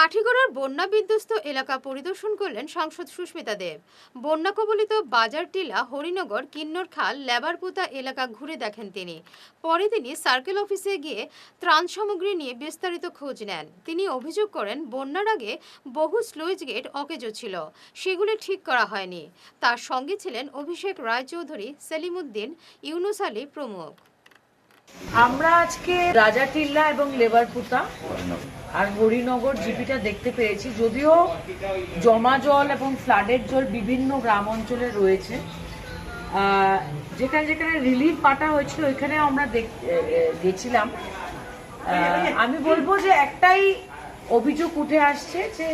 কাঠিগড়ার বন্যা বিধ্বস্ত এলাকা পরিদর্শন করলেন সাংসদ সুস্মিতা দেব। বন্যা কবলিত বাজার টিলা, হরিনগর, কিন্নরখাল, লেবারপুতা এলাকা ঘুরে দেখেন তিনি। পরে তিনি সার্কেল অফিসে গিয়ে ত্রাণ সামগ্রী নিয়ে বিস্তারিত খোঁজ নেন। তিনি অভিযোগ করেন, বন্যার আগে বহু স্লুইস গেট অকেজো ছিল, সেগুলি ঠিক করা হয়নি। তার সঙ্গে ছিলেন অভিষেক রায়চৌধুরী, সেলিমউদ্দিন, ইউনুস আলী প্রমুখ। আমরা আজকে রাজাটিল্লা এবং লেবারপুতা আর হরিনগর জিপিটা দেখতে পেরেছি। যদিও জমা জল এবং ফ্লাডের জল বিভিন্ন গ্রাম অঞ্চলে রয়েছে, যেখানে যেখানে রিলিফ পাঠা হয়েছিল ওইখানে আমরা গেছিলাম। আমি বলবো যে একটাই অভিযোগ উঠে আসছে যে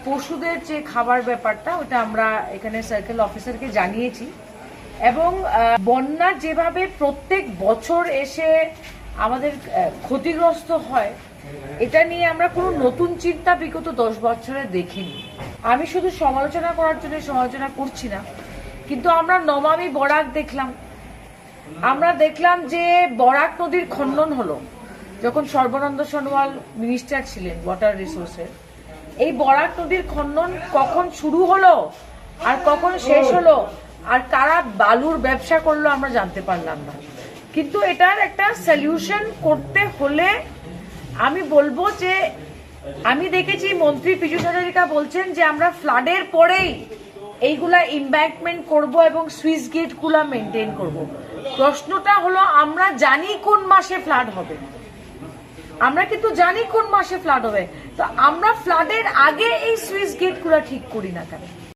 পশুদের যে খাবার ব্যাপারটা, ওটা আমরা এখানে সার্কেল অফিসারকে জানিয়েছি। এবং বন্যার যেভাবে প্রত্যেক বছর এসে আমাদের ক্ষতিগ্রস্ত হয়, এটা নিয়ে আমরা কোনো নতুন চিন্তা বিগত 10 বছরে দেখিনি। আমি শুধু সমালোচনা করার জন্য সমালোচনা করছি না, কিন্তু আমরা নমামি বরাক দেখলাম। আমরা দেখলাম যে বরাক নদীর খনন হলো যখন সর্বানন্দ সোনোয়াল মিনিস্টার ছিলেন ওয়াটার রিসোর্সের। এই বরাক নদীর খনন কখন শুরু হলো আর কখন শেষ হলো আর কারা বালুর ব্যবসা করলো আমরা জানতে পারলাম না। কিন্তু এটার একটা সলিউশন করতে হলে আমি বলবো যে আমি দেখেছি মন্ত্রী পীযূষ হাজারিকা বলছেন যে আমরা ফ্লাডের পরেই এইগুলা ইম্ব্যাঙ্কমেন্ট করব এবং সুইচ গেট গুলা মেনটেন করব। প্রশ্নটা হলো, আমরা জানি কোন মাসে ফ্লাড হবে, আমরা কিন্তু জানি কোন মাসে ফ্লাড হবে, তো আমরা ফ্লাডের আগে এই সুইচ গেট গুলা ঠিক করি না কেন?